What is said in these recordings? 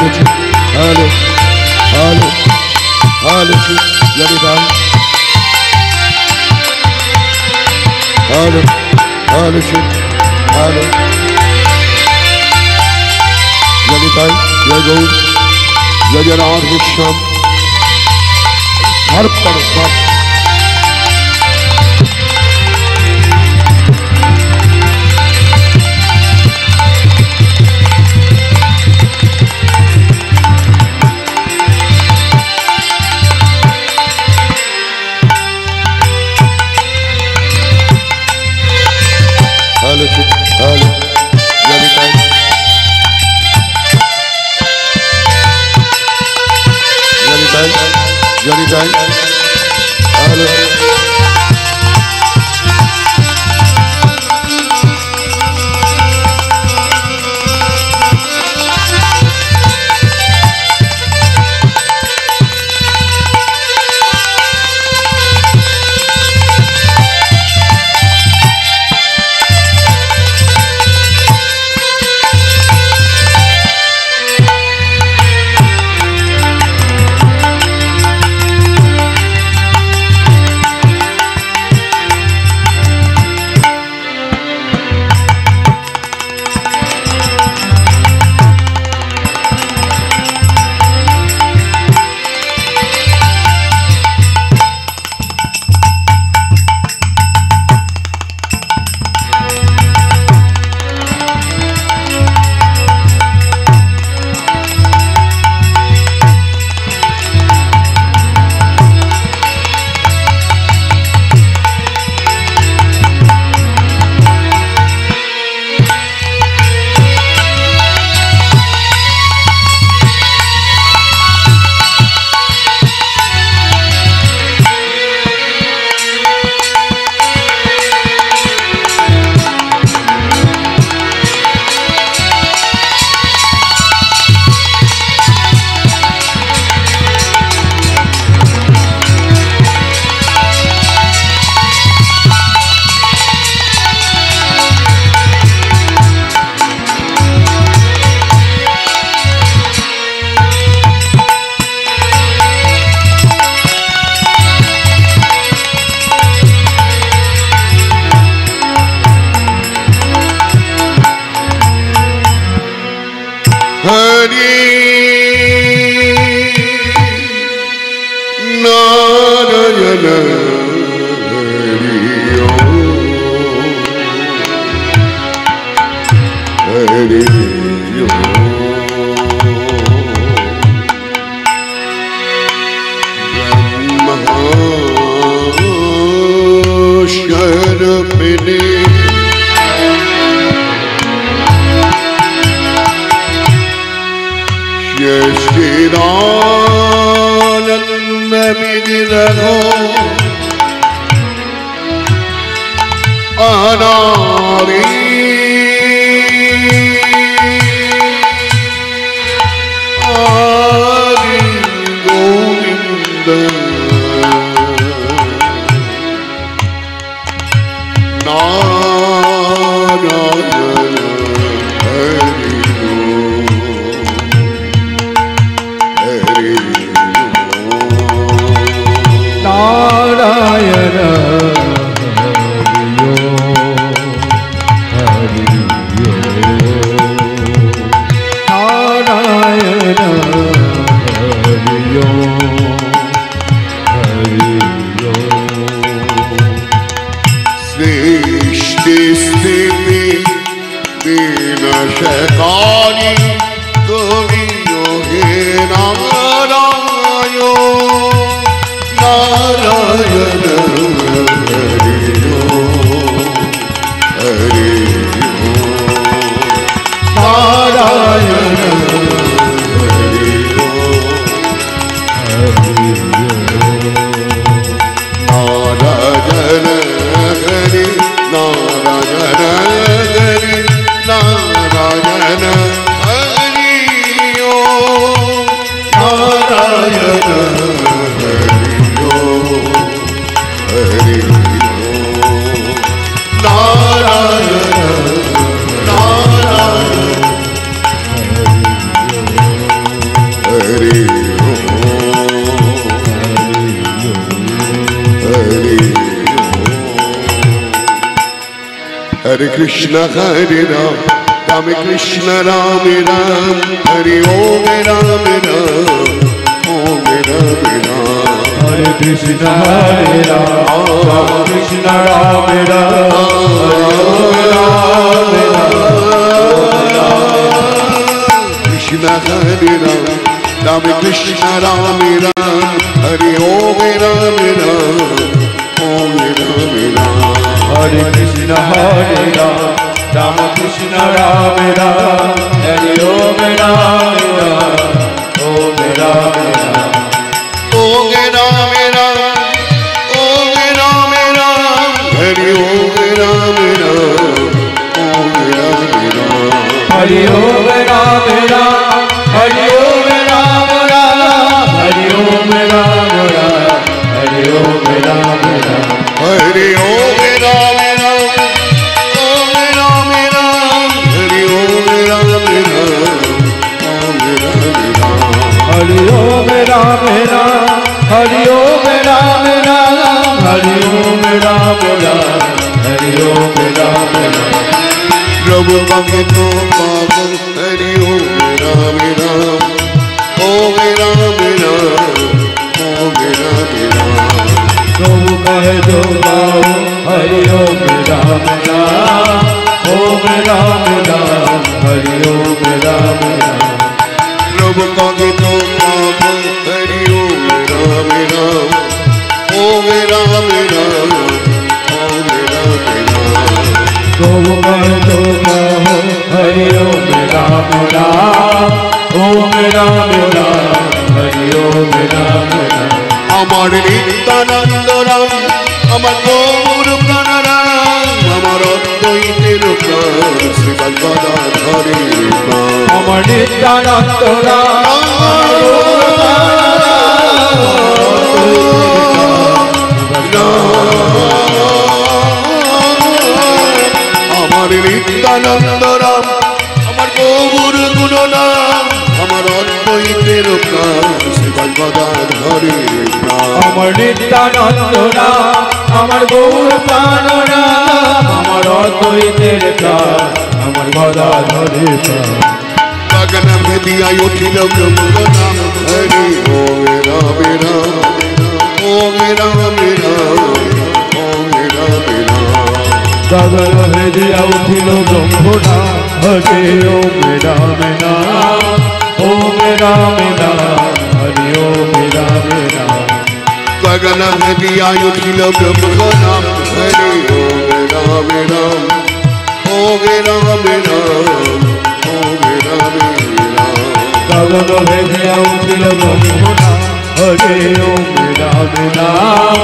Hallelujah, hallelujah, hallelujah, Yadidai, hallelujah, hallelujah, hallelujah, Yadidai, Yagod, Yajanad Visham, Harparasat. Johnny Time, Krishna Hare Ram, Rame Krishna Rame Ram, Hare Om Rame Ram, Om Rame Ram. Hare Krishna Hare Ram, Rame Krishna Rame Ram, Hare Krishna Hare Ram, Rame Krishna Rame Ram, Hare Om Rame Ram, Om Rame Ram. Hare Krishna Hare Ram, Rama Krishna Rame Ram, Hare Om Rame Ram, Om Rame Ram. Om Rame Ram, Om Rame Ram, Hare Om Rame Ram, Om Rame Ram. Hare Om Rame Ram, Hare Om Rame Ram, Hare Om Rame Ram, Hare Om Rame Ram. Hare Om Rame Ram, Om Rame Ram, Hare Om Rame Ram, Om Rame Ram. Hare Om Rame Ram, Hare Om Rame Ram, Hare Om Rame Ram, Hare Om Rame Ram. Prabhu Bhagavato Bhagavato Hare Om Rame Ram, Om Rame Ram, Om Rame Ram. Prabhu kahe jo gao, Hare Om Rame Ram, Om Rame Ram, Hare Om Rame Ram. Prabhu Bhagavato Bhagavato Hare Om Rame Ram, Om Rame Ram, Om Rame Ram. Prabhu kahe jo gao, Hare Om Rame Ram, Om Rame Ram, Hare Om Rame Ram. আমার নিত্যানন্দ রাম, আমার গৌর প্রাণ রাম, আমার অদ্বৈতের প্রাণ শ্রীপাদ গদাধরের প্রাণ। আমার নিত্যানন্দ রাম, আমার নিত্যানন্দ রাম, আমার গৌর গুণ নাম, আমার অদ্বৈতের প্রাণ শ্রীপাদ গদাধরের প্রাণ। আমার নিত্যানন্দ রাম, আমার গৌর প্রাণ রাম, আমার অদ্বৈতের প্রাণ, আমার গদাধরের প্রাণ। গগন ভেদিয়া উঠিল ব্রহ্ম নাম, হরি ওম রামে রাম, ওম রামে রাম, ওম রামে রাম। গগন হৃদয় উঠিল ব্রহ্ম নাম, হরে ওম রাম নাম, ওম রাম নাম, হরে ওম রাম নাম। গগন ভেদিয়া উঠিল ব্রহ্ম নাম, হরি ওম রামে রাম, ওম রামে রাম, ওম রামে রাম। গগন হৃদয় উঠিল ব্রহ্ম নাম, হরে ওম রাম নাম,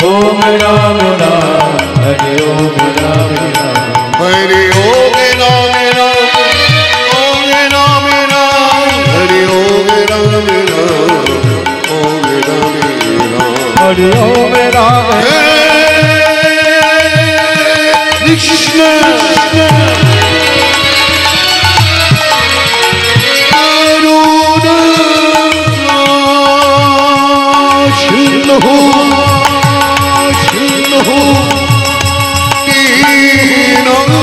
ওম রাম নাম, হরে ওম রাম নাম। হরি ওম রামে রাম, ওম রামে রাম, হরি ওম রামে রাম, ওম রামে রাম। হরে ওম রাম কৃষ্ণ করুণা সিন্ধু দীনবন্ধু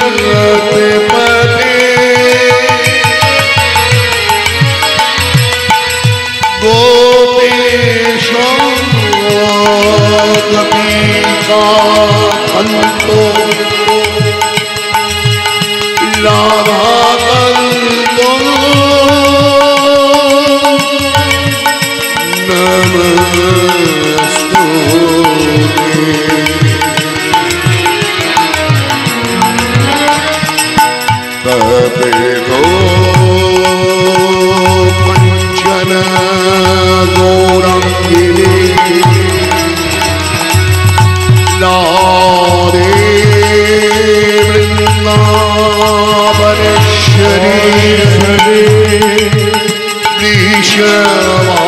জগৎপতে গোপেশ গোপীকান্ত রাধাকান্ত নমস্তুতে। তবে গো পঞ্চন গৌরাঙ্গিনী রাধে বৃন্দাবনেশ্বরী বৃষভানু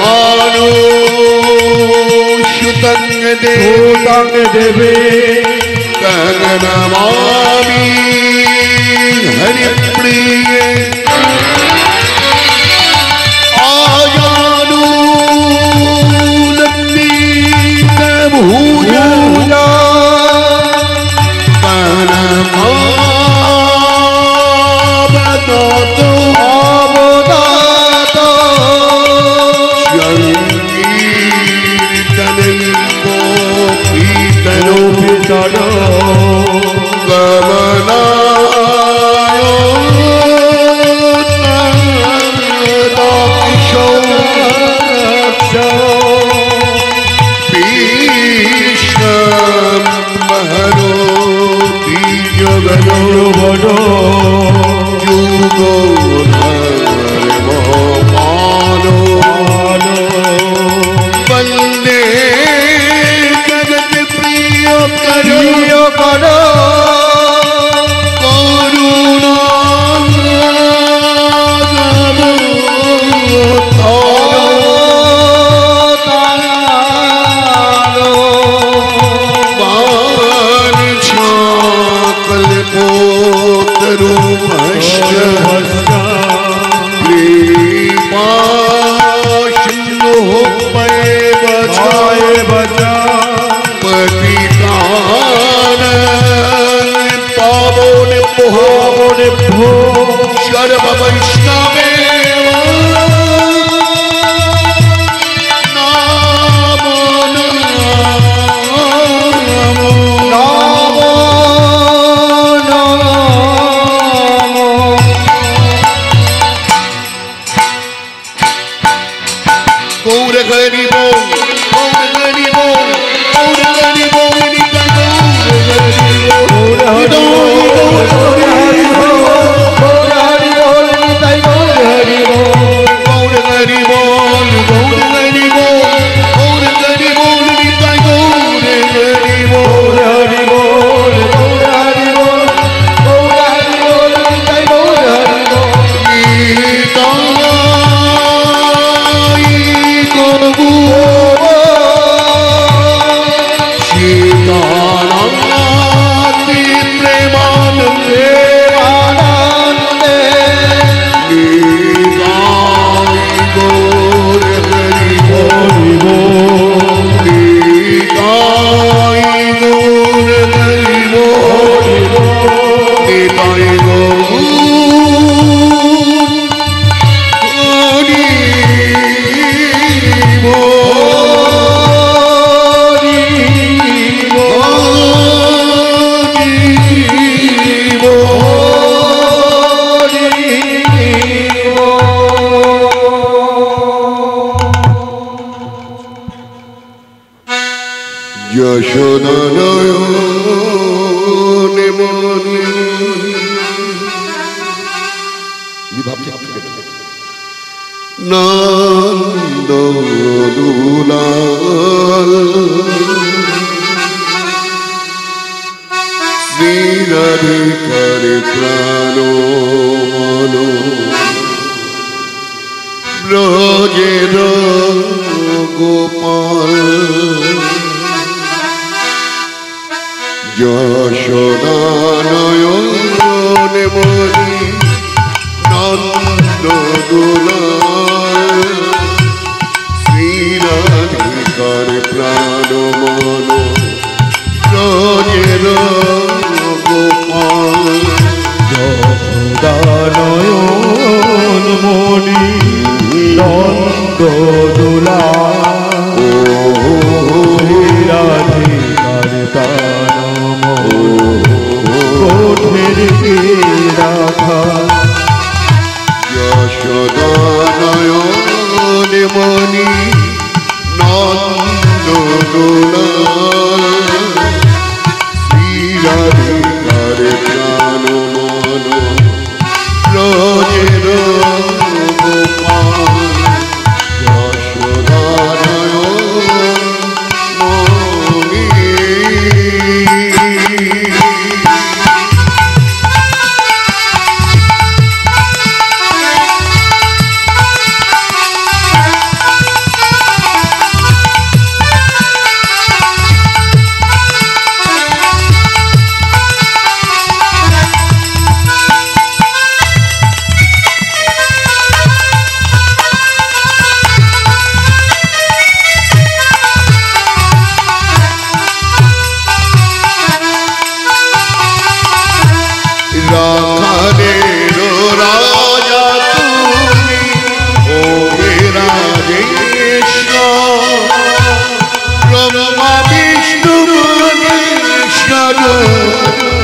সুতঙ্গ দেবে গগনমামি হরিপ্রিয় আজানুলম্বী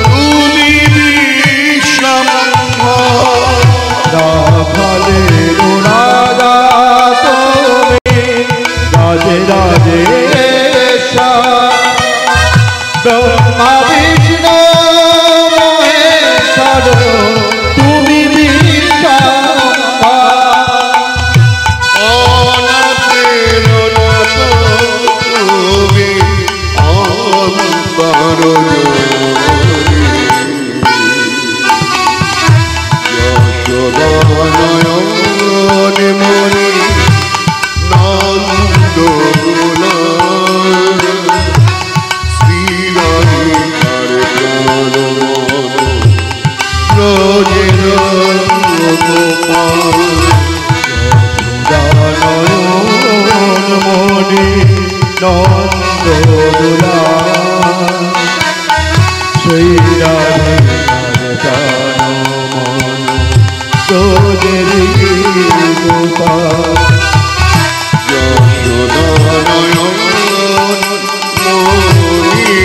তুমি বিশ্বম্ভর রাখালের রাজা তুমি রাজে রাজেশ্বর ব্রহ্মা বিষ্ণু মহেশ্বর তুমি বিশ্বম্ভর অনাথের নাথ তুমি অন্তর যশোদানয়ন মনি নন্দ শ্রীরাধিকার প্রাণ রোজের গোপাল দানয়ন মনি নন্দ সেই রাধিকার মন তোদেরি গোপাল যশোদানয়ন মনি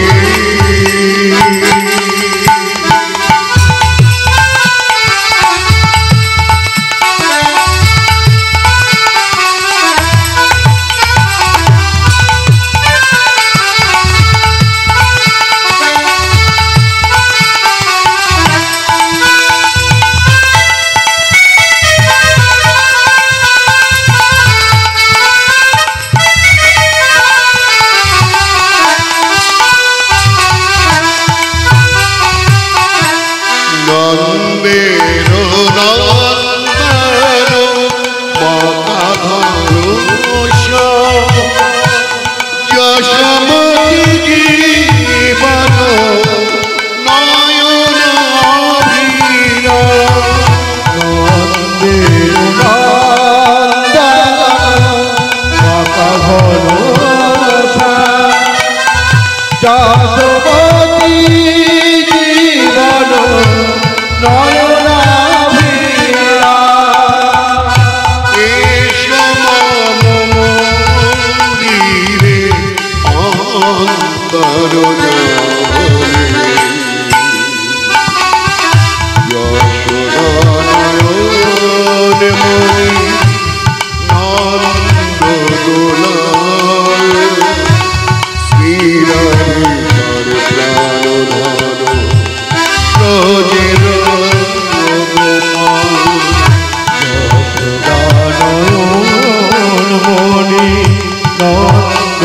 নন্দের নন্দন মকাধরুষ যশোমতি জীবন নয়ন নন্দের নন্দন মকাধরুষা যশোমতি জীবন নয়নাভিরা মন্দিরে অন্তর যশোদানয়ন মনি নন্দ দোলাল শ্রীরাধিকার প্রাণ রোজের দানয়ন মনি নন্দ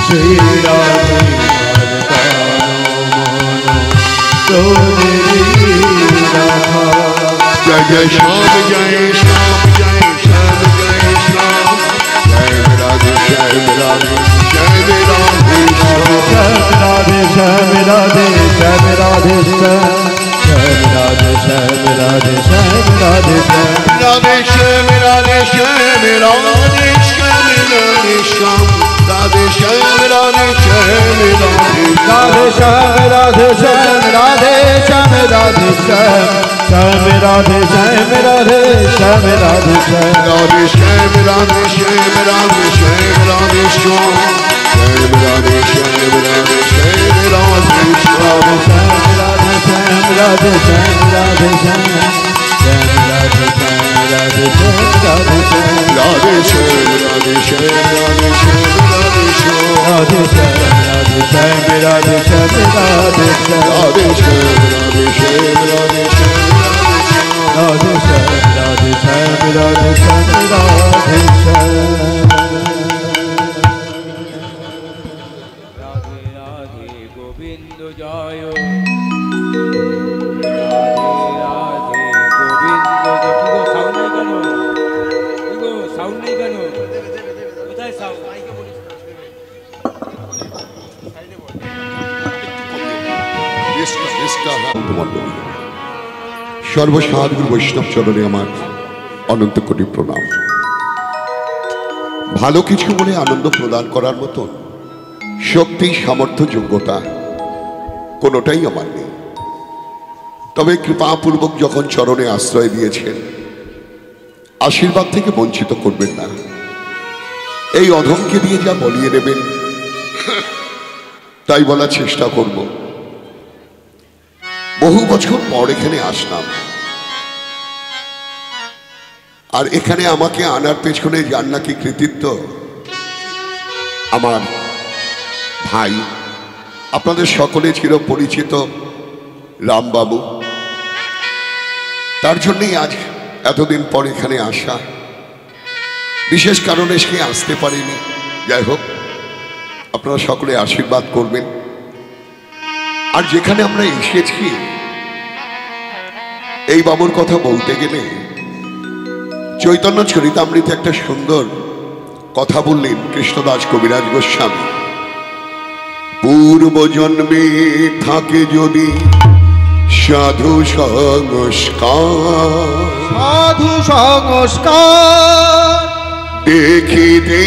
সেই রাধিকার মন তোদেরি जय जय श्याम जय श्याम जय श्याम जय श्याम जय राधे जय राधे जय राधे श्याम राधे श्याम राधे श्याम राधे श्याम श्याम राधे श्याम राधे श्याम राधे श्याम राधे श्याम राधे श्याम राधे श्याम राधे श्याम राधे श्याम राधे श्याम राधे श्याम राधे श्याम राधे श्याम राधे श्याम श्याम राधे श्याम राधे श्याम राधे श्याम राधे श्याम राधे श्याम राधे श्याम राधे श्याम श्याम राधे श्याम राधे श्याम राधे श्याम राधे श्याम राधे श्याम राधे श्याम श्याम राधे श्याम राधे श्याम राधे श्याम राधे श्याम राधे श्याम राधे श्याम राधे श्याम राधे श्याम राधे श्याम राधे श्याम राधे श्याम राधे श्याम राधे श्याम राधे श्याम राधे श्याम राधे श्याम राधे श्याम राधे श्याम राधे राधे गोविंद जय राधे राधे गोविंद साउंड नहीं केन কোথায় সাউন্ড সর্বসাধুর বৈষ্ণব চরণে আমার অনন্ত কোটি প্রণাম। ভালো কিছু বলে আনন্দ প্রদান করার মতো শক্তি, সামর্থ্য, যোগ্যতা কোনোটাই আমার নেই। তবে কৃপাপূর্বক যখন চরণে আশ্রয় দিয়েছেন, আশীর্বাদ থেকে বঞ্চিত করবেন না। এই অধমকে দিয়ে যা বলিয়ে নেবেন তাই বলার চেষ্টা করব। বহু বছর পর এখানে আসলাম, আর এখানে আমাকে আনার পেছনে যার নাকি কৃতিত্ব আমার ভাই, আপনাদের সকলে চির পরিচিত রামবাবু, তার জন্যই আজ এতদিন পর এখানে আসা। বিশেষ কারণে সে আসতে পারেনি। যাই হোক, আপনারা সকলে আশীর্বাদ করবেন। আর যেখানে আমরা এসেছি, এই বাবুর কথা বলতে গেলে চৈতন্য চরিতামৃতে একটা সুন্দর কথা বললেন কৃষ্ণদাস কবিরাজ গোস্বামী। পূর্ব জন্মে থাকে যদি সাধু সংস্কার, সাধু সংস্কার দেখিতে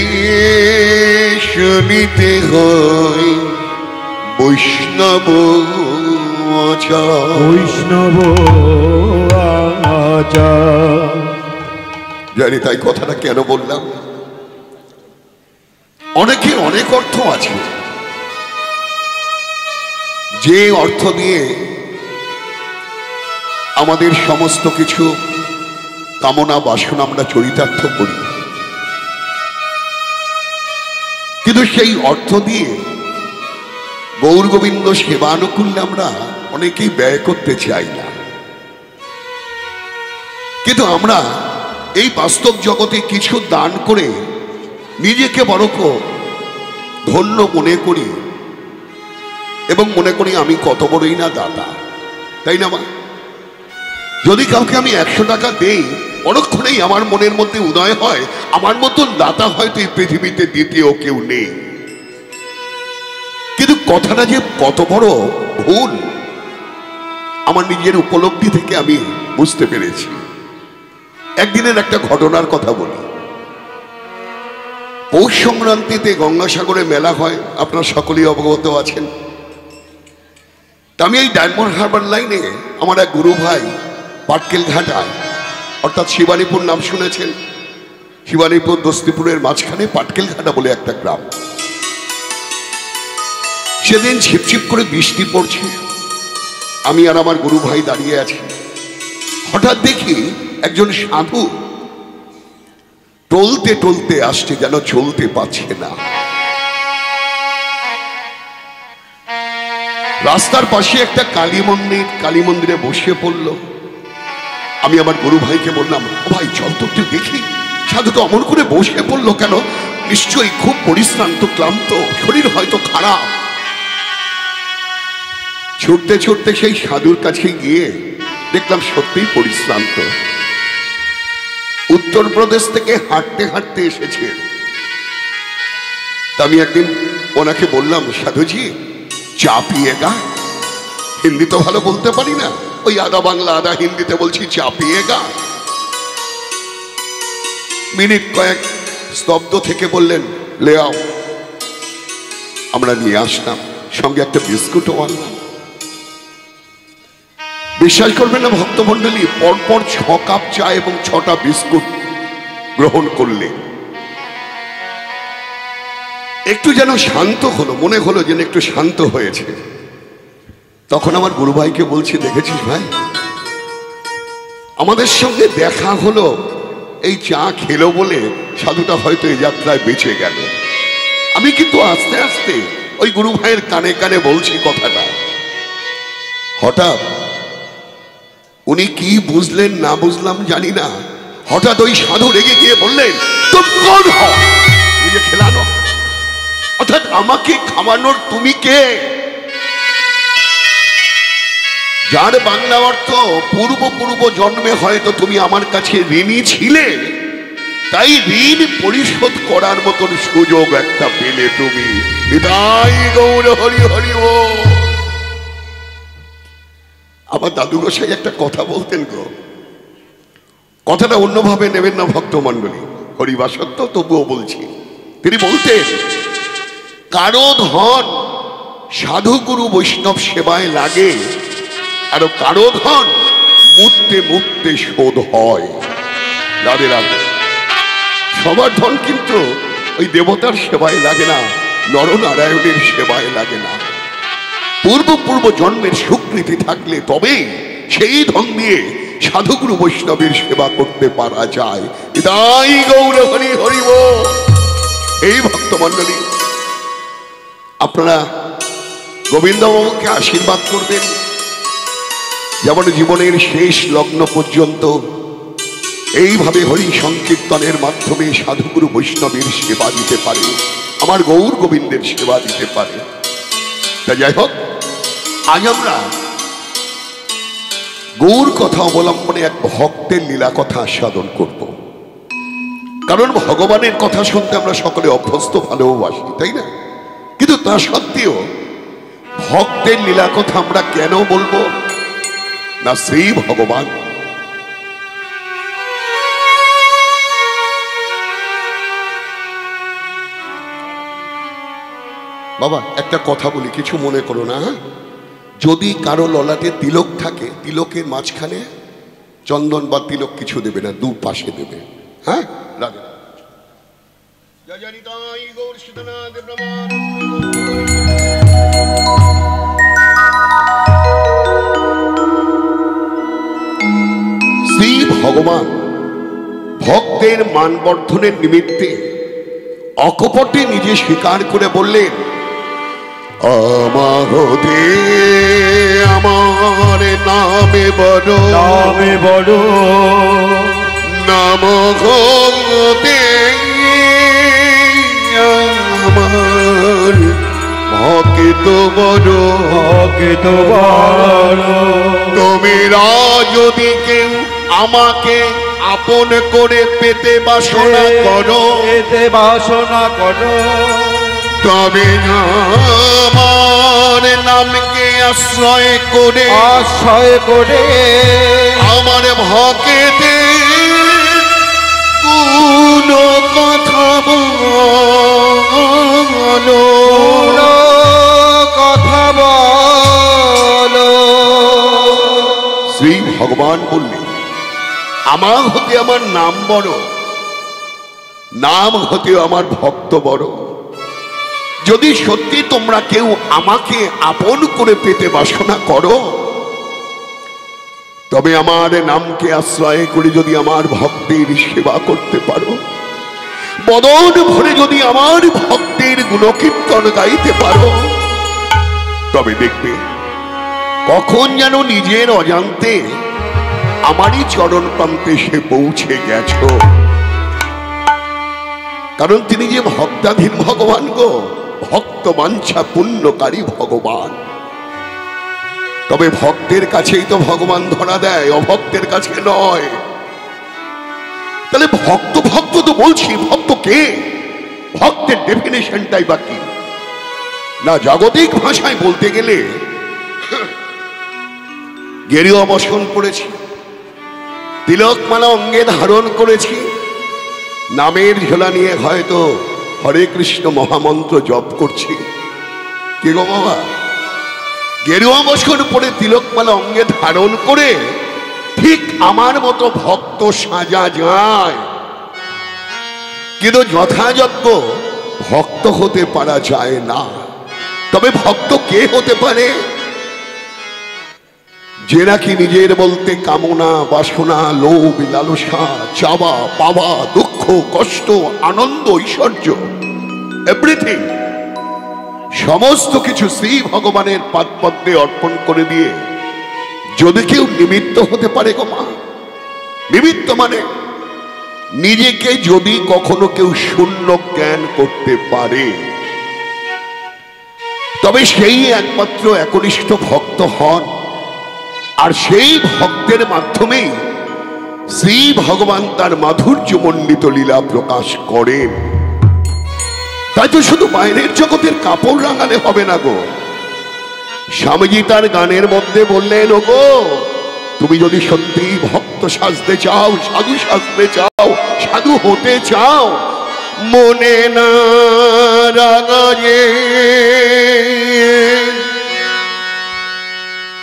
শুনিতে হয় বৈষ্ণব আচার। বৈষ্ণব আচার। জানি তাই কথাটা কেন বললাম। অনেকের অনেক অর্থ আছে, যে অর্থ দিয়ে আমাদের সমস্ত কিছু কামনা বাসনা আমরা চরিতার্থ করি, কিন্তু সেই অর্থ দিয়ে গৌর গোবিন্দ সেবানুকূল্যে আমরা অনেকেই ব্যয় করতে চাই না। কিন্তু আমরা এই বাস্তব জগতে কিছু দান করে নিজেকে বড় ধন্য মনে করি এবং মনে করি আমি কত বড়ই না দাতা, তাই না মা? যদি কাউকে আমি 100 টাকা দেই, অনেকক্ষণেই আমার মনের মধ্যে উদয় হয় আমার মতন দাতা হয়তো এই পৃথিবীতে দ্বিতীয় কেউ নেই। কিন্তু কথাটা যে কত বড় ভুল আমার নিজের উপলব্ধি থেকে আমি বুঝতে পেরেছি। একদিনের একটা ঘটনার কথা বলি। পৌষ সংক্রান্তিতে গঙ্গাসাগরে মেলা হয়, আপনারা সকলেই অবগত আছেন। আমি এই ডায়মন্ড হারবার লাইনে আমার এক গুরু ভাই পাটকেল ঘাটায়, অর্থাৎ শিবানীপুর নাম শুনেছেন? শিবানীপুর দস্তিপুরের মাঝখানে পাটকেল ঘাটা বলে একটা গ্রাম। সেদিন ঝিপঝিপ করে বৃষ্টি পড়ছে, আমি আর আমার গুরু ভাই দাঁড়িয়ে আছি। হঠাৎ দেখি একজন সাধু টলতে টলতে আসছে, যেন চলতে পারছে না। রাস্তার পাশে একটা কালী মন্দিরে বসে পড়ল। আমি আমার গুরু ভাইকে বললাম, ও ভাই চল তো একটু দেখি, সাধু তো অমন করে বসে পড়লো কেন? নিশ্চয়ই খুব পরিশ্রান্ত, ক্লান্ত, শরীর হয়তো খারাপ। ছুটতে ছুটতে সেই সাধুর কাছে গিয়ে দেখলাম সত্যিই পরিশ্রান্ত। উত্তরপ্রদেশ থেকে হাঁটতে হাঁটতে এসেছে। তা আমি একদিন ওনাকে বললাম, সাধুজি চা পিয়েগা? হিন্দি তো ভালো বলতে পারি না, ওই আধা বাংলা আধা হিন্দিতে বলছি চা পিয়েগা। মিনিট কয়েক স্তব্ধ থেকে বললেন, লে আও। আমরা নিয়ে আসলাম, সঙ্গে একটা বিস্কুটও আনলাম। বিশ্বাস করবেন না ভক্তমণ্ডলী, পরপর 6 কাপ চা এবং 6টা বিস্কুট গ্রহণ করলে একটু যেন শান্ত হলো, মনে হলো যেন একটু শান্ত হয়েছে। তখন আমার গুরু ভাইকে বলছি, দেখেছিস ভাই, আমাদের সঙ্গে দেখা হলো এই চা খেলো বলে সাধুটা হয়তো এই যাত্রায় বেঁচে গেল। আমি কিন্তু আস্তে আস্তে ওই গুরু ভাইয়ের কানে কানে বলছি কথাটা। হঠাৎ উনি কি বুঝলেন না বুঝলাম জানি না, হঠাৎ ওই সাধু রেগে গিয়ে বললেন, তুম কোন হো মুঝে খেলানো? অর্থাৎ আমাকে খাওয়ানোর তুমি কে? যার বাংলা অর্থ, পূর্ব জন্মে হয়তো তুমি আমার কাছে ঋণী ছিলে, তাই ঋণ পরিশোধ করার মতন সুযোগ একটা পেলে তুমি। নিতাই গৌর হরি হরি ও। আমার দাদু গোসাই একটা কথা বলতেন গো, কথাটা অন্যভাবে নেবেন না ভক্তমণ্ডলী, হরিবাসত্ব তবুও বলছি। তিনি বলতেন, কারো ধন সাধু গুরু বৈষ্ণব সেবায় লাগে, আর কারো ধন মুহূর্তে মুহূর্তে শোধ হয়। রাধে রাধে। সবার ধন কিন্তু ওই দেবতার সেবায় লাগে না, নরনারায়ণের সেবায় লাগে না। পূর্ব জন্মের স্বীকৃতি থাকলে তবে সেই ধন দিয়ে সাধুগুরু বৈষ্ণবের সেবা করতে পারা যায়। তাই গৌর হরি হরি বল। এই ভক্তমণ্ডলী, আপনারা গোবিন্দবাবুকে আশীর্বাদ করবেন, যেমন জীবনের শেষ লগ্ন পর্যন্ত এইভাবে হরি সংকীর্তনের মাধ্যমে সাধুগুরু বৈষ্ণবের সেবা দিতে পারে, আমার গৌর গোবিন্দের সেবা দিতে পারে। তা যাই হোক, আজ আমরা গৌর কথা অবলম্বনে এক ভক্তের লীলা কথা আস্বাদন করব। কারণ ভগবানের কথা শুনতে আমরা সকলে অভ্যস্ত, ভালোবাসি, তাই না? কিন্তু তা সত্ত্বেও ভক্তের লীলা কথা আমরা কেন বলবো না? শ্রী ভগবান বাবা, একটা কথা বলি, কিছু মনে করো না। যদি কারো ললাটে তিলক থাকে, তিলকের মাঝখানে চন্দন বা তিলক কিছু দেবে না, দু পাশে দেবে। হ্যাঁ, রাধে শ্রী ভগবান ভক্তের মানবর্ধনের নিমিত্তে অকপটে নিজে স্বীকার করে বললেন, আমাহতে আমার নামে বড়, নামে বড়, নাম হতে আমার ভক্ত বড়, ভক্ত বড়। তোমরা যদি কেউ আমাকে আপন করে পেতে বাসনা করো, পেতে বাসনা করো, তবে আমার নামকে আশ্রয় করে, আশ্রয় করে আমার ভক্তে কোন কথা বলো, কথা বলো। শ্রী ভগবান বললেন, আমার হতে আমার নাম বড়, নাম হতে আমার ভক্ত বড়। যদি সত্যি তোমরা কেউ আমাকে আপন করে পেতে বাসনা করো, তবে আমার নামকে আশ্রয় করে যদি আমার ভক্তের সেবা করতে পারো, বদন ভরে যদি আমার ভক্তের গুণকীর্তন গাইতে পারো, তবে দেখবে কখন যেন নিজের অজান্তে আমারই চরণ প্রান্তে সে পৌঁছে গেছ। কারণ তিনি যে ভক্তাধীন ভগবান গো, ভক্ত বাঞ্ছা পুণ্যকারী ভগবান। তবে ভক্তের কাছেই তো ভগবান ধরা দেয়, অভক্তের কাছে নয়। তাহলে ভক্ত ভক্ত তো বলছি, ভক্ত কে? ভক্তের ডেফিনেশনটাই বা কি? না, জাগতিক ভাষায় বলতে গেলে গেরুয়া বসন করেছি, তিলকমালা অঙ্গে ধারণ করেছি, নামের ঝোলা নিয়ে হয়তো হরে কৃষ্ণ মহামন্ত্র জপ করছি। কে গো বাবা? গেরুয়া বসন পরে তিলকমালা অঙ্গে ধারণ করে ঠিক আমার মতো ভক্ত সাজা যায়, কিন্তু যথাযোগ্য ভক্ত হতে পারা যায় না। তবে ভক্ত কে হতে পারে? যে নাকি নিজের বলতে কামনা, বাসনা, লোভ, লালসা, চাওয়া পাওয়া, দুঃখ, কষ্ট, আনন্দ, ঐশ্বর্য, এভরিথিং, সমস্ত কিছু শ্রী ভগবানের পাদপদ্মে অর্পণ করে দিয়ে যদি কেউ নিমিত্ত হতে পারে গো মা, নিমিত্ত মানে নিজেকে যদি কখনো কেউ শূন্য জ্ঞান করতে পারে, তবে সেই একমাত্র একনিষ্ঠ ভক্ত হন। আর সেই ভক্তের মাধ্যমেই শ্রী ভগবান তার মাধুর্যমণ্ডিত লীলা প্রকাশ করেন। তাই তো শুধু বাইরের জগতের কাপড় রাঙালে হবে না গো। স্বামীজি তার গানের মধ্যে বললেন, ও গো, তুমি যদি সত্যি ভক্ত সাজতে চাও, সাধু সাজতে চাও, সাধু হতে চাও, মনে না রাঙায়ে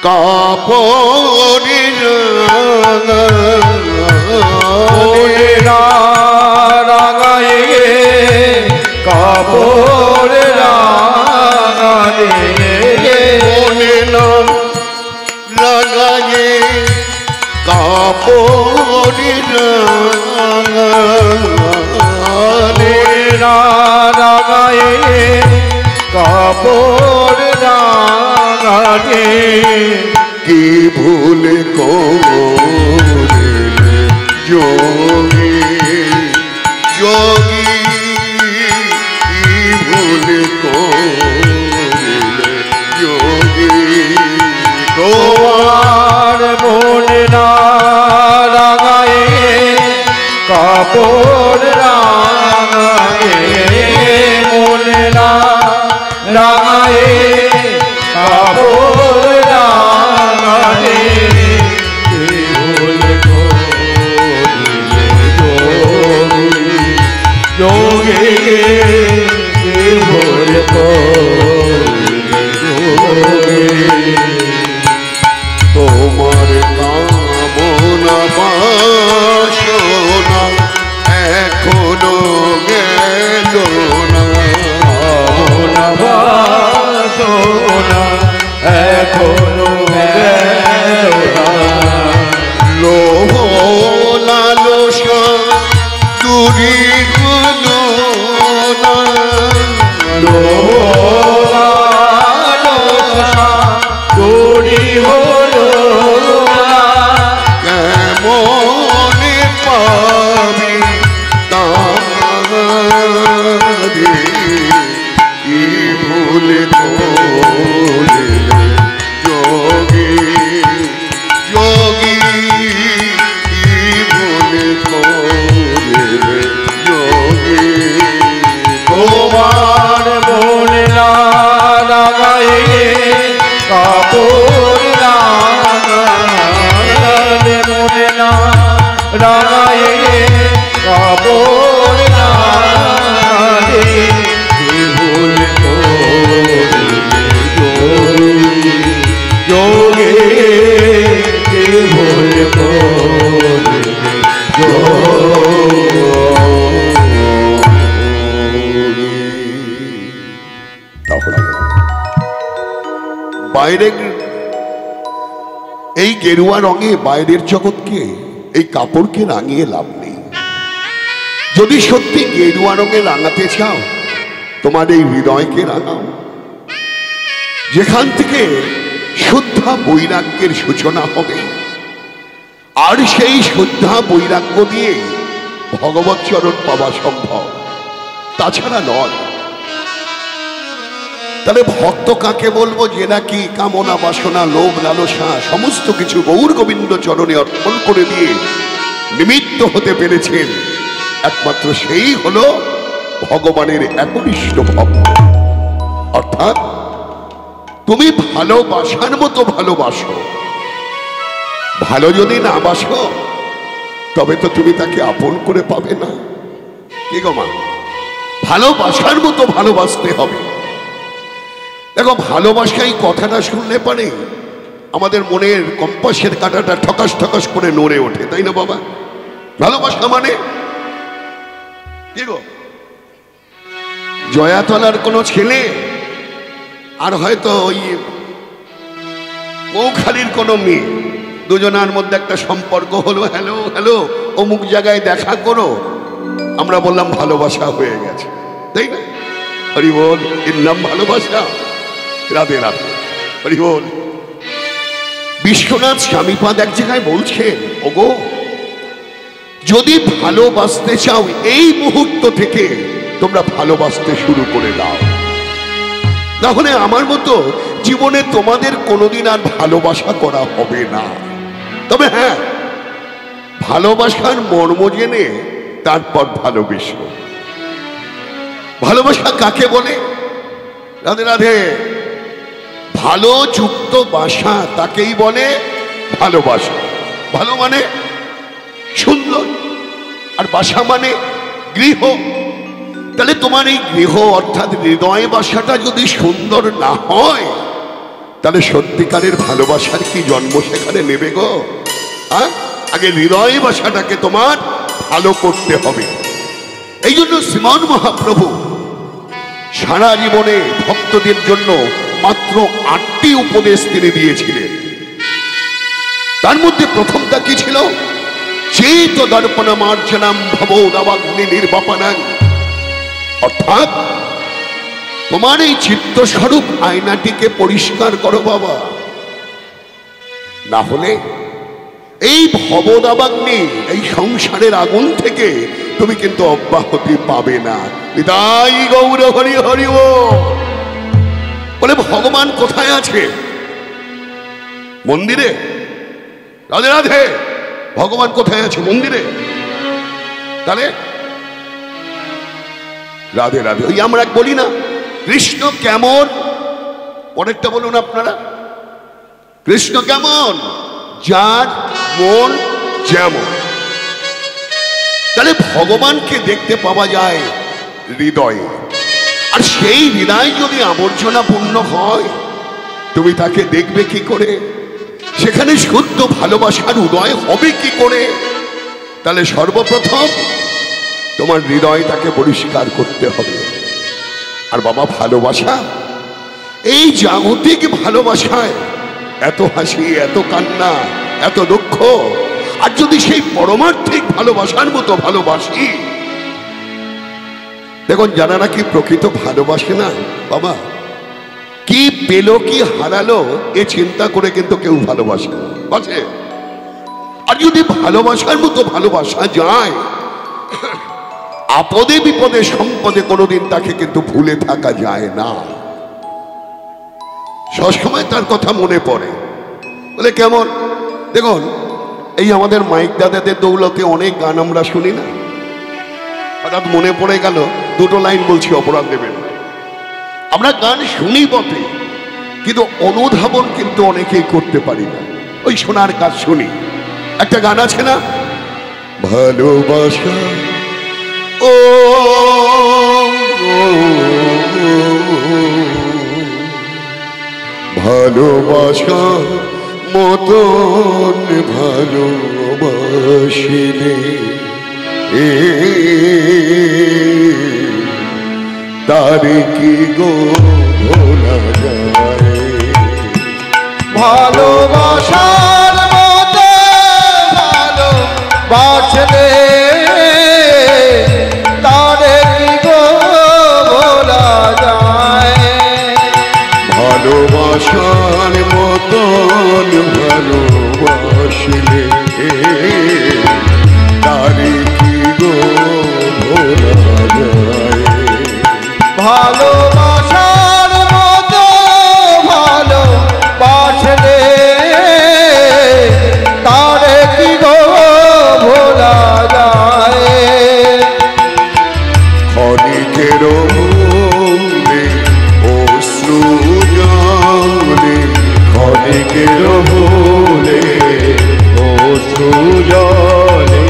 কাপড়ে রাঙায়ে কাপড় রাঙায়ে কাপড় রাঙায়ে কাপড় রাঙায়ে কি ভুল করে যোগী যোগী কি ভুল করে যোগী তোমার মনে না রাঙায়ে কাপড় রাঙায়ে মনে না রাঙায়ে কাপড় রাঙায়ে ভুল যোগে ভুল তোমার কামনা বাসনা এখনো গেল না বাসনা এখনো গেল না লোভ লালসা দূরী হলো না দূরী হলো না কেমনে পাবি তারে কি ভুল করলে যোগী যোগী কি ভুল করলে যোগী তোমার মনে না লাগায়ে কাপড় লাগালে মনে না লাগায়ে কাপড় লাগালে ভুল যোগে ভুল তাহলে বাইরের এই গেরুয়া রঙে বাইরের জগৎকে এই কাপড়কে রাঙিয়ে লাভ নেই। যদি সত্যি গেরুয়া রঙে রাঙাতে চাও তোমার এই হৃদয়কে রাঙাও, যেখান থেকে শুদ্ধা বৈরাগ্যের সূচনা হবে, আর সেই শুদ্ধা বৈরাগ্য দিয়ে ভগবৎ চরণ পাওয়া সম্ভব, তাছাড়া নয়। তাহলে ভক্ত কাকে বলবো? যে নাকি কামনা বাসনা লোভ লালসা সমস্ত কিছু গৌর গোবিন্দ চরণে অর্পণ করে দিয়ে নিমিত্ত হতে পেরেছেন, একমাত্র সেই হলো ভগবানের একনিষ্ঠ ভক্ত। অর্থাৎ তুমি ভালোবাসার মতো ভালোবাসো, ভালো যদি না বাসো তবে তো তুমি তাকে আপন করে পাবে না। কি গো মা, ভালোবাসার মতো ভালোবাসতে হবে। দেখো, ভালোবাসা এই কথাটা শুনলে পারে আমাদের মনের কম্পাসের কাঁটাটা ঠকাস ঠকাস করে নড়ে ওঠে, তাই না বাবা? ভালোবাসা মানে কি গো? জয়াতলার কোনো ছেলে আর হয়তো ওই মৌখালির কোনো মেয়ে, দুজনের মধ্যে একটা সম্পর্ক হলো, হ্যালো হ্যালো অমুক জায়গায় দেখা করো, আমরা বললাম ভালোবাসা হয়ে গেছে, তাই না? হরি বল, এর নাম ভালোবাসা? রাধে রাধে, হরি বল। বিশ্বনাথ স্বামীপাদ এক জায়গায় বলছেন, ওগো যদি ভালোবাসতে চাও এই মুহূর্ত থেকে তোমরা ভালোবাসতে শুরু করে দাও, তাহলে আমার মতো জীবনে তোমাদের কোনোদিন আর ভালোবাসা করা হবে না। তবে হ্যাঁ, ভালোবাসার মর্ম জেনে তারপর ভালোবেসো। ভালোবাসা কাকে বলে? রাধে রাধে। ভালো যুক্ত বাসা তাকেই বলে ভালোবাসা। ভালো মানে সুন্দর, আর বাসা মানে গৃহ। তাহলে তোমার এই গৃহ অর্থাৎ হৃদয় বাসাটা যদি সুন্দর না হয়, তাহলে সত্যিকারের ভালোবাসার কি জন্ম সেখানে নেবে গো? আগে হৃদয় বাসাটাকে তোমার ভালো করতে হবে। এই জন্য শ্রীমান মহাপ্রভু সারা জীবনে ভক্তদের জন্য মাত্র 8টি উপদেশ তিনি দিয়েছিলেন। তার মধ্যে প্রথমটা কি ছিল? চেত দর্পণ মার্জনাম ভবোদাবাগ্নি নির্বাপনাং, অর্থাৎ তোমার এই চিত্তস্বরূপ আয়নাটিকে পরিষ্কার করো বাবা, না হলে এই ভবদাবাগ্নি, এই সংসারের আগুন থেকে তুমি কিন্তু অব্যাহতি পাবে না। বিদায় গৌর হরি হরি। বলে ভগবান কোথায় আছে? মন্দিরে। রাধে রাধে। ভগবান কোথায় আছে? মন্দিরে। তাহলে রাধে রাধে। ওই আমরা বলি না কৃষ্ণ কেমন, পরেরটা বলুন আপনারা। কৃষ্ণ কেমন? যার মন যেমন। তাহলে ভগবানকে দেখতে পাওয়া যায় হৃদয়ে, আর সেই হৃদয় যদি আবর্জনাপূর্ণ হয় তুমি তাকে দেখবে কি করে? সেখানে শুদ্ধ ভালোবাসার উদয় হবে কি করে? তাহলে সর্বপ্রথম তোমার হৃদয়টাকে পরিষ্কার করতে হবে। আর বাবা ভালোবাসা, এই জাগতিক ভালোবাসায় এত হাসি, এত কান্না, এত দুঃখ, আর যদি সেই পরমার্থিক ভালোবাসার মতো ভালোবাসি, দেখুন যারা নাকি প্রকৃত ভালোবাসে না বাবা, কি পেল কি হারালো এ চিন্তা করে কিন্তু কেউ ভালোবাসে না, বাসে। আর যদি ভালোবাসার মতো ভালোবাসা যায়, আপদে বিপদে সম্পদে কোনোদিন তাকে কিন্তু ভুলে থাকা যায় না, সবসময় তার কথা মনে পড়ে। বলে কেমন? দেখুন এই আমাদের মাইক দাদাদের দৌলতে অনেক গান আমরা শুনি না, হঠাৎ মনে পড়ে গেল, দুটো লাইন বলছি, অপরাধ দেবেন। আমরা গান শুনি বটে, কিন্তু অনুধাবন কিন্তু অনেকেই করতে পারি না। ওই শোনার কাজ শুনি। একটা গান আছে না, ভালোবাসা ও ভালোবাসা মতন ভালোবাসিলে তারে কি গো ভোলা যায়? ভালোবাসার মতো ভালোবাসলে তারে কি গো ভোলা যায়? ভালোবাসার মতন ভালোবাসিলে তারে কি গো ভোলা যায়? ভালোবাসার মতো ভালোবাসলে তারে কি গো ভোলা যায়? ক্ষণিকের মূলে অশ্রু জলে, ক্ষণিকের মূলে অশ্রু জলে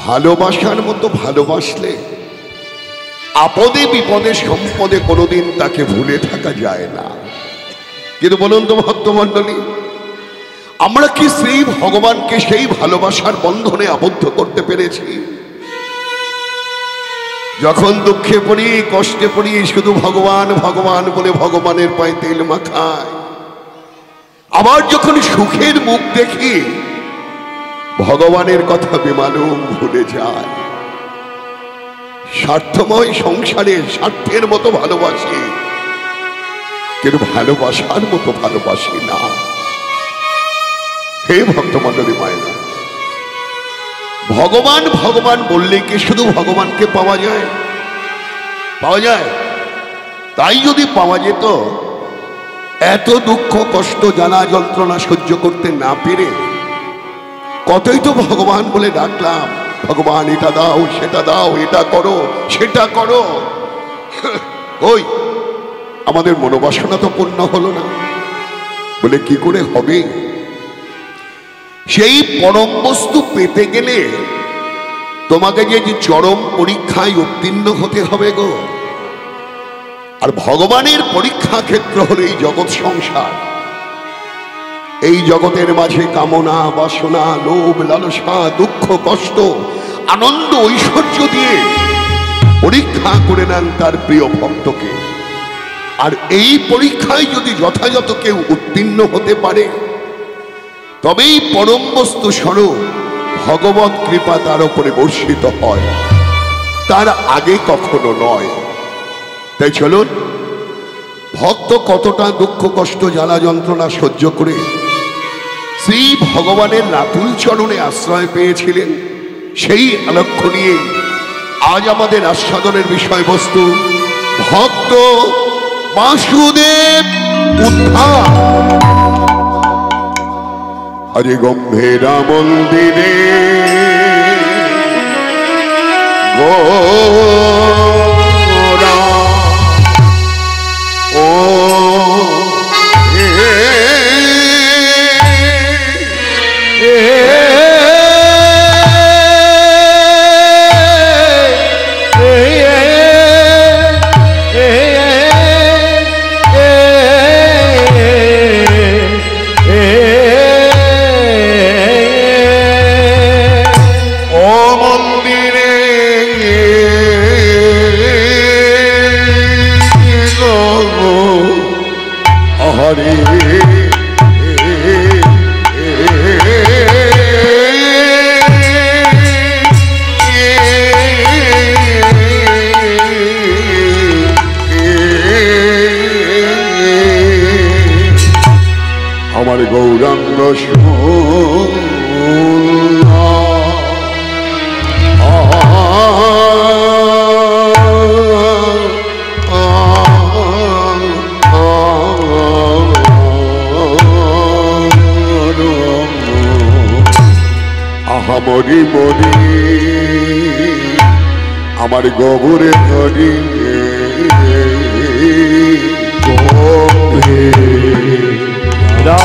ভালোবাসার মতো ভালোবাসলে আপদে বিপদে সম্পদে কোনোদিন তাকে ভুলে থাকা যায় না। কিন্তু বলুন তো ভক্তমণ্ডলী, আমরা কি শ্রী ভগবানকে সেই ভালোবাসার বন্ধনে আবদ্ধ করতে পেরেছি? যখন দুঃখে পড়ি, কষ্টে পড়ি, শুধু ভগবান ভগবান বলে ভগবানের পায়ে তেল মাখায়। আবার যখন সুখের মুখ দেখি, ভগবানের কথা বেমালুম ভুলে যায়। স্বার্থময় সংসারে স্বার্থের মতো ভালোবাসি, কিন্তু ভালোবাসার মতো ভালোবাসি না। হে ভক্তমণ্ডলী মায়েরা, ভগবান ভগবান বললে কি শুধু ভগবানকে পাওয়া যায়? পাওয়া যায়? তাই যদি পাওয়া যেত, এত দুঃখ কষ্ট জ্বালা যন্ত্রণা সহ্য করতে না পেরে কতই তো ভগবান বলে ডাকলাম, ভগবান এটা দাও, সেটা দাও, এটা করো, সেটা করো। ওই আমাদের মনোবাসনা তো পূর্ণ হলো না, বলে কি করে হবে? সেই পরম বস্তু পেতে গেলে তোমাকে যে চরম পরীক্ষায় উত্তীর্ণ হতে হবে গো। আর ভগবানের পরীক্ষা ক্ষেত্র হলো এই জগৎ সংসার। এই জগতের মাঝে কামনা বাসনা লোভ লালসা দুঃখ কষ্ট আনন্দ ঐশ্বর্য দিয়ে পরীক্ষা করে নেন তার প্রিয় ভক্তকে। আর এই পরীক্ষায় যদি যথাযথ কেউ উত্তীর্ণ হতে পারে, তবেই পরম বস্তু স্বরূপ ভগবত কৃপা তার উপরে বর্ষিত হয়, তার আগে কখনো নয়। তাই চলুন, ভক্ত কতটা দুঃখ কষ্ট জ্বালা যন্ত্রণা সহ্য করে শ্রী ভগবানের রাতুল চরণে আশ্রয় পেয়েছিলেন, সেই আলক্ষ্য নিয়ে আজ আমাদের আস্বাদনের বিষয়বস্তু ভক্ত বাসুদেব উদ্ধার। হরে গম্ভীরা মন্দিরে গোরা ও আমার গৌরাঙ্গ আহা মরি মরি আমার গোবরে ধরি গম্ভীরা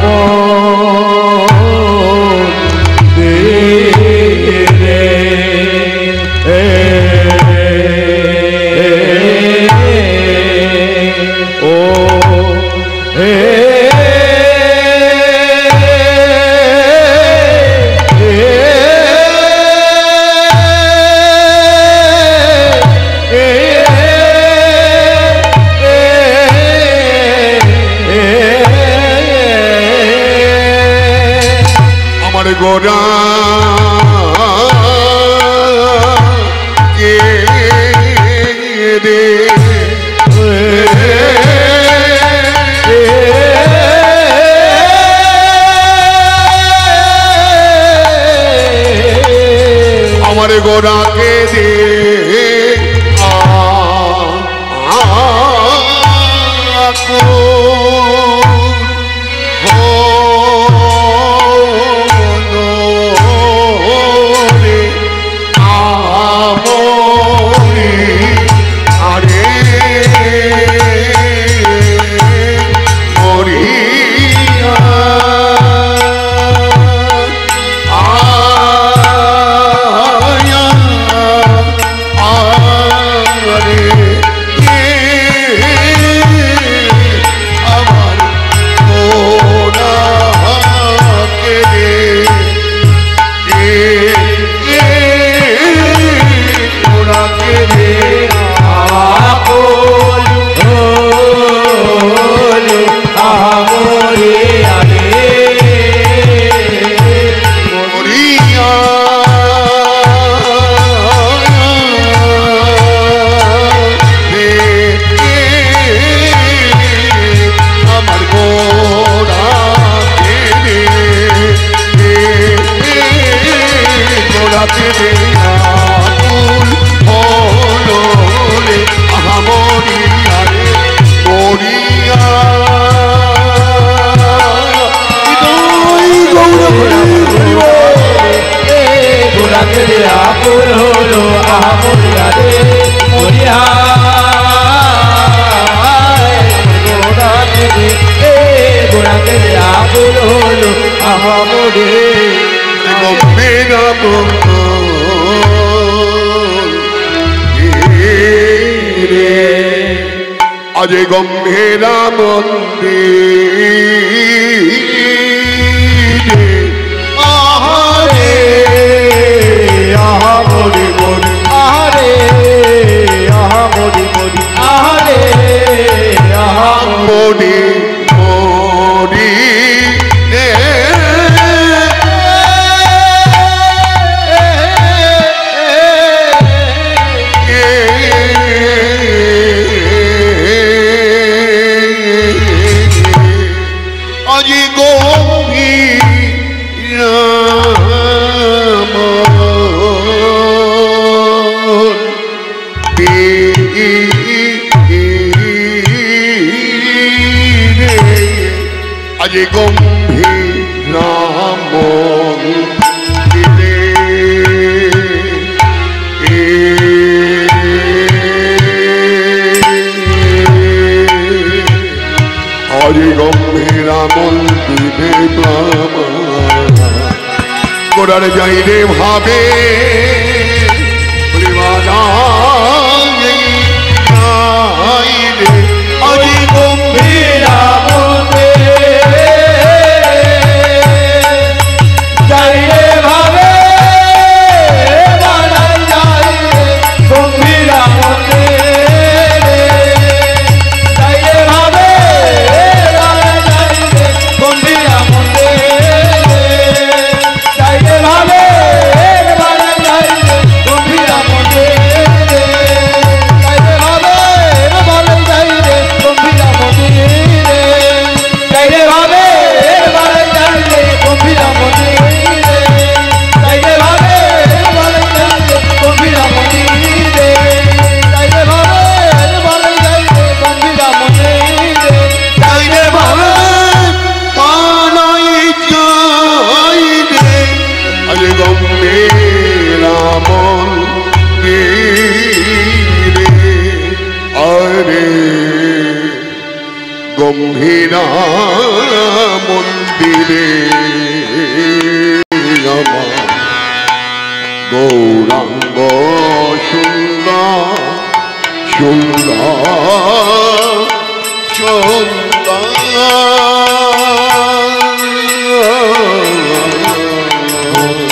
ও হে গোরা কে দে আমার গোরাকে দে আকুল হলো আমরে গম্ভীর আজ গম্ভীর মন্দির আহারে আহা মরি মরি আহারে আহা মরি মরি আহারে আহা মরি মরি আজি গম্ভীর আজি গম্ভীর হরি গম্ভীর মন্দিরে গোড়ার যাই রে ভাবে হরি গম্ভীর গম্ভীর মন্দিরে আমার গৌরাঙ্গ সুন্দর সুন্দর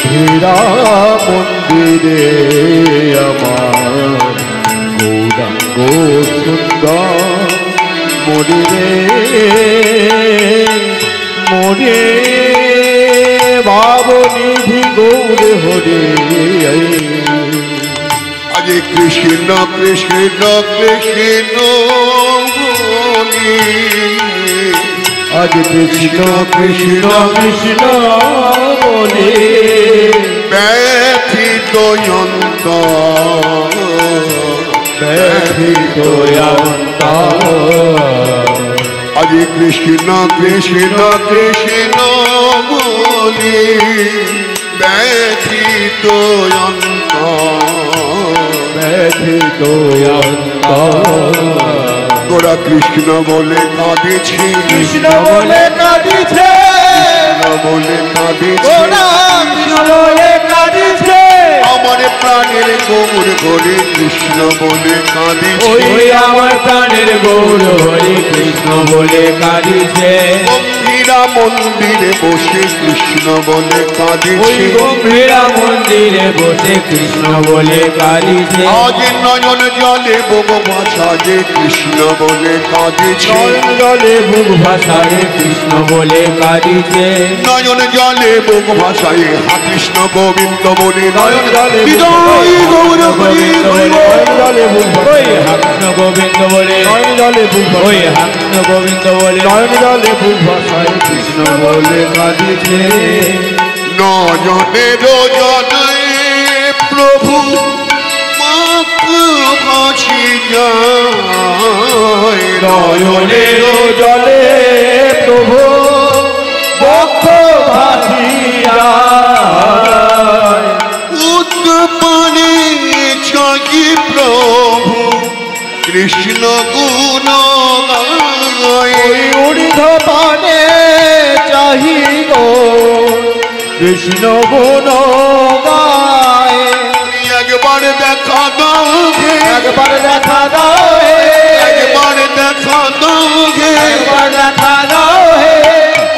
হীরা মন্দিরে আমার গৌরাঙ্গ সুন্দর মরিরে মরে ভাবনিধি গৌর হরে আজ কৃষ্ণ কৃষ্ণ কৃষ্ণ বলি আজ কৃষ্ণ কৃষ্ণ কৃষ্ণ বলে ব্যথিত অন্তর ব্যথিত আজ কৃষ্ণ কৃষ্ণ কৃষ্ণ বলি ব্যথিত ব্যথিত গোরা কৃষ্ণ বলে কাঁদেছি কৃষ্ণ বলে কাঁদিছে বলে কাঁদেছি কৃষ্ণ বলে কাঁদিছে আমার প্রাণের গৌর ঘরে কৃষ্ণ বলে কাঁদেছি ওই আমার প্রাণের গৌর হরে কৃষ্ণ বলে কাঁদিছে গম্ভীরা মন্দিরে বসে কৃষ্ণ বলে ওই কাঁদেছি গম্ভীরা মন্দিরে বসে কৃষ্ণ বলে কাঁদিছে আজ নয়ন জলে বোম ভাষায় কৃষ্ণ বলে কাঁদেছি নয়ন জলে বুক ভাষায় কৃষ্ণ বলে কাঁদিছে নয়ন জলে বোম ভাষায় হা কৃষ্ণ গোবিন্দ বলে নয়ন জলে বিদায় গৌর গোবিন্দ বলে নয়ন জলে বুক ওই হাকৃষ্ণ গোবিন্দ বলে নয়ন জলে বুক ওই হাকৃষ্ণ গোবিন্দ বলে নয়ন জলে বুক ভাষায় কৃষ্ণ বলে কাঁদিছে নয়নের জলে প্রভু ভাসি যায় নয়নের জলে প্রভু বক্ষ ভাসিয়া উৎপানে চাহি প্রভু কৃষ্ণ গুণ ওই ঊর্ধ্ব পানে চাহি কৃষ্ণ গুণ গায় একবার দেখা দাও হে, একবার দেখা দাও হে একবার দেখা দাও হে, একবার দেখা দাও হে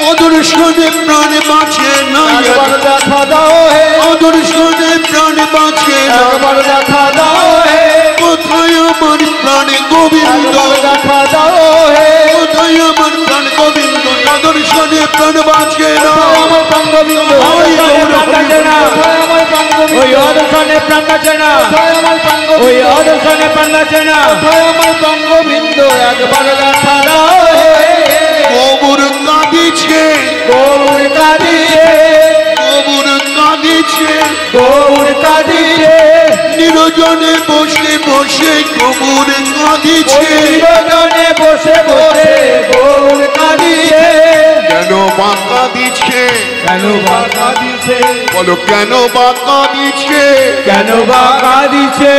অদর্শনে প্রাণ বাঁচে না, একবার দেখা দাও হে অদর্শনে প্রাণ বাঁচে না, একবার দেখা দাও হে কোথায় আমার প্রাণ গোবিন্দ, একবার দেখা দাও হে কোথায় আমার প্রাণ গোবিন্দ, অদর্শনে প্রাণ বাঁচে না। আমার প্রাণ গোবিন্দ ওই গৌর হরি আমার প্রাণ গোবিন্দ ওই অদর্শনে প্রাণ বাঁচে না, আমার প্রাণ ওই গোবিন্দ অদর্শনে প্রাণ বাঁচে না। আমার প্রাণ গোবিন্দ একবার দেখা দাও হে গোবর কাঁদিছে, গৌর কাঁদিছে গোবর কাঁদিছে, গৌর কাঁদিছে নিরজনে বসে বসে গোবর কাঁদিছে, নিরজনে বসে বসে গৌর কাঁদিছে কেন বা কাঁদিছে, কেন বা কাঁদিছে, বলো কেন বা কাঁদিছে, কেন বা কাঁদিছে,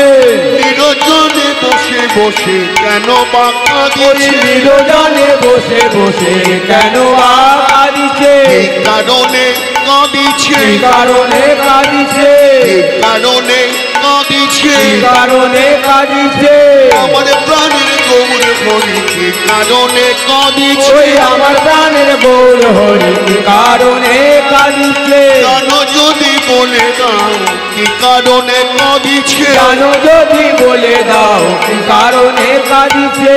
নিরজনে বসে বসে কেন বা কাঁদিছে, নিরজনে বসে বসে কেন বা কাঁদিছে, এই কারণে কাঁদিছে, এই কারণে কাঁদিছে, এই কারণে কাঁদিছে, এই কারণে কাঁদিছে, আমার প্রাণের গৌর হরি কি কারণে কাঁদিছে, ওই আমার প্রাণের গৌর হরি কি কারণে কাঁদিছে, জানো যদি বলে দাও কি কারণে কাঁদিছে, জানো যদি বলে দাও কি কারণে কাঁদিছে।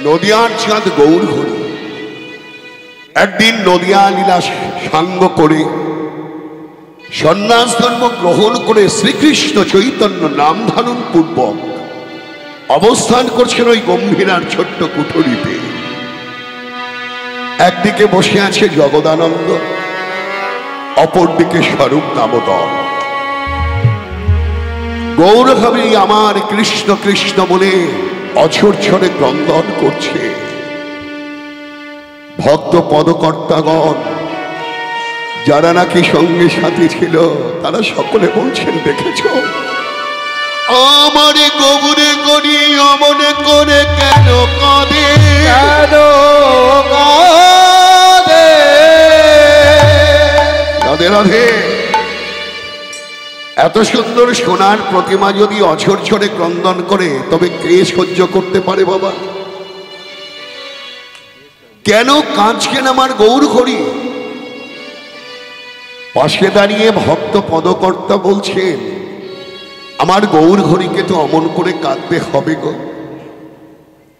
নদিয়ার চাঁদ গৌর হরি একদিন নদিয়া লীলা সাঙ্গ করে সন্ন্যাস ধর্ম গ্রহণ করে শ্রীকৃষ্ণ চৈতন্য নাম ধারণ পূর্বক অবস্থান করছেন ওই গম্ভীরার ছোট্ট কুঠুরিতে। একদিকে বসে আছে জগদানন্দ, অপরদিকে স্বরূপ দামোদর। গৌরভাবে আমার কৃষ্ণ কৃষ্ণ বলে অঝরঝরে ক্রন্দন করছে। ভক্ত পদকর্তাগণ যারা নাকি সঙ্গে সাথী ছিল তারা সকলে বলছেন, দেখেছ আমার গৌরে গড়ি অমন করে কেন কাঁদে, কেন কাঁদে রাধে রাধে। এত সুন্দর সোনার প্রতিমা যদি অঝরঝরে ক্রন্দন করে তবে কে সহ্য করতে পারে বাবা? কেন কাঁদছেন আমার গৌর হরি? পাশে দাঁড়িয়ে ভক্ত পদকর্তা বলছেন, আমার গৌর হরিকে তো অমন করে কাঁদতে হবে গো।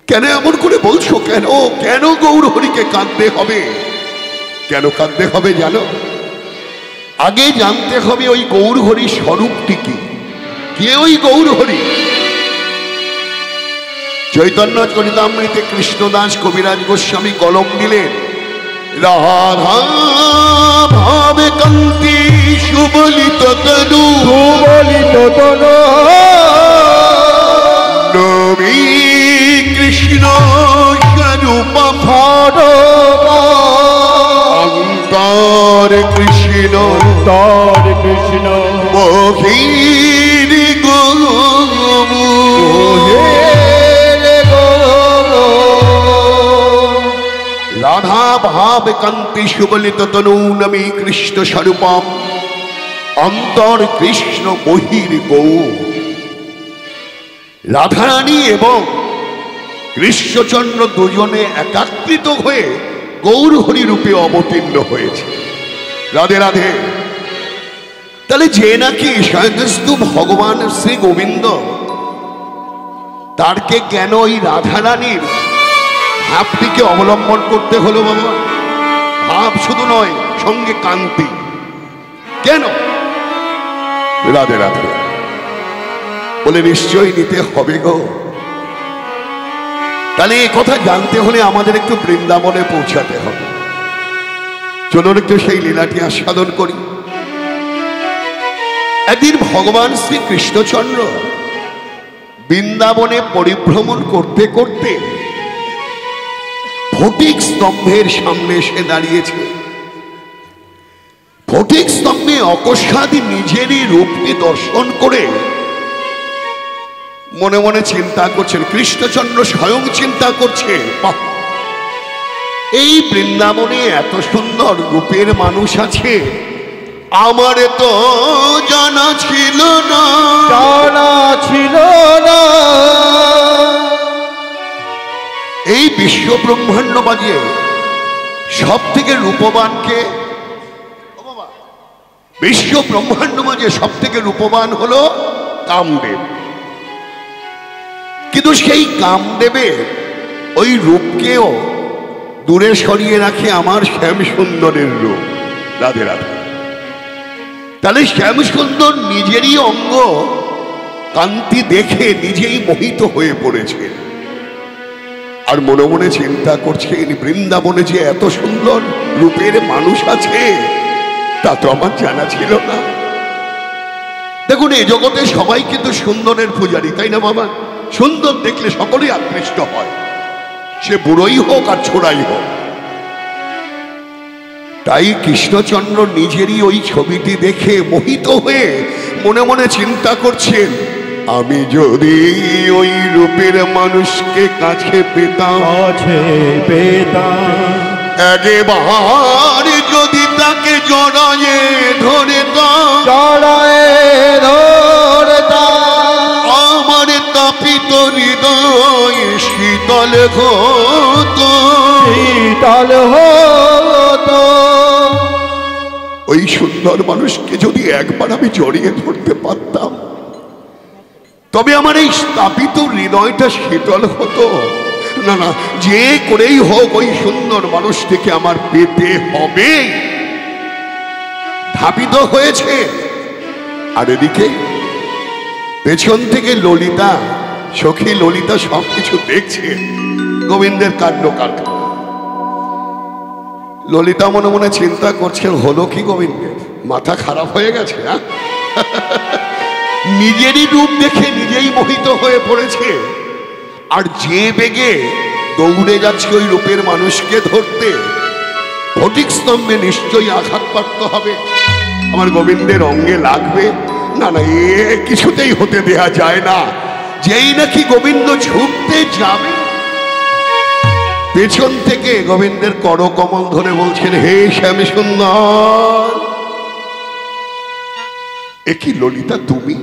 কেন এমন করে বলছো? কেন কেন গৌর হরিকে কাঁদতে হবে? কেন কাঁদতে হবে জানো? আগে জানতে হবে ওই গৌর হরির স্বরূপটি কি, কে ওই গৌর হরি? চৈতন্য চরিতামৃতে কৃষ্ণদাস কবিরাজ গোস্বামী কলম দিলেন, রাধা ভাবে কান্তি সুবলিত তনু, সুবলিত তনু নবী কৃষ্ণ স্বরূপ অন্তর কৃষ্ণ তার কৃষ্ণ বহির রাধা ভাব কান্তি সুবলিত তনু নমী কৃষ্ণ স্বরূপম অন্তর কৃষ্ণ বহির গৌ। রাধারানী এবং কৃষ্ণচন্দ্র দুজনে একাকৃত হয়ে গৌর হরি রূপে অবতীর্ণ হয়েছে। রাধে রাধে। তাহলে যে নাকি স্বয়ংস্তু ভগবান শ্রী গোবিন্দ, তারকে কেন ওই রাধারানীর ভাবটিকে অবলম্বন করতে হলো বাবা? ভাব শুধু নয়, সঙ্গে কান্তি। কেন? রাধে রাধে বলে নিশ্চয়ই নিতে হবে গো। তাহলে এই কথা জানতে হলে আমাদের একটু বৃন্দাবনে পৌঁছাতে হবে। চলুন একটু সেই লীলাটি আস্বাদন করি। একদিন ভগবান শ্রী কৃষ্ণচন্দ্র বৃন্দাবনে পরিভ্রমণ করতে করতে ফটিক স্তম্ভের সামনে এসে দাঁড়িয়েছে। ফটিক স্তম্ভে অকস্মাৎ নিজেরই রূপকে দর্শন করে মনে মনে চিন্তা করছেন। কৃষ্ণচন্দ্র স্বয়ং চিন্তা করছে, এই বৃন্দাবনে এত সুন্দর রূপের মানুষ আছে, আমার তো জানা ছিল না, জানা ছিল না। এই বিশ্ব ব্রহ্মাণ্ড মাঝে সব থেকে রূপবানকে, বিশ্ব ব্রহ্মাণ্ড মাঝে সব থেকে রূপবান হলো কামদেব। কিন্তু সেই কামদেবের ওই রূপকেও দূরে সরিয়ে রাখে আমার শ্যামসুন্দরের রূপ। রাধে রাধে। তাহলে শ্যামসুন্দর নিজেরই অঙ্গ কান্তি দেখে নিজেই মোহিত হয়ে পড়েছে, আর মনে মনে চিন্তা করছেন বৃন্দাবনে যে এত সুন্দর রূপের মানুষ আছে তা তো আমার জানা ছিল না। দেখুন, এই জগতে সবাই কিন্তু সুন্দরের পূজারী, তাই না বাবা? সুন্দর দেখলে সকলেই আকৃষ্ট হয়, সে বুড়োই হোক আর ছোড়াই হোক। তাই কৃষ্ণচন্দ্র নিজেরই ওই ছবিটি দেখে মোহিত হয়ে মনে মনে চিন্তা করছেন, আমি যদি ওই রূপের মানুষকে কাছে পেতাম, একবার যদি তাকে জড়ায়ে ধরতাম, আমার তাপিত হৃদয় শীতল হতো। ওই সুন্দর মানুষকে যদি একবার আমি জড়িয়ে ধরতে পারতাম, তবে আমার এই তাপিত হৃদয়টা শীতল হতো। না না, যে করেই হোক ওই সুন্দর মানুষটিকে আমার পেতে হবে। ধাবিত হয়েছে। আর এদিকে পেছন থেকে ললিতা, সখী ললিতা সবকিছু দেখছে, গোবিন্দের কাণ্ড কারখানা। ললিতা মনে মনে চিন্তা করছেন, হলো কি গোবিন্দের? মাথা খারাপ হয়ে গেছে? নিজেরই রূপ দেখে নিজেই মোহিত হয়ে পড়েছে, আর যে বেগে দৌড়ে যাচ্ছে ওই রূপের মানুষকে ধরতে, ফটিক স্তম্ভে নিশ্চয়ই আঘাতপ্রাপ্ত হবে, আমার গোবিন্দের অঙ্গে লাগবে। না না, এ কিছুতেই হতে দেয়া যায় না। যেই নাকি গোবিন্দ ঝুঁকতে যাবে, পেছন থেকে গোবিন্দের করকমল ধরে বলছেন, হে শ্যামসুন্দর। এ কি ললিতা তুমি?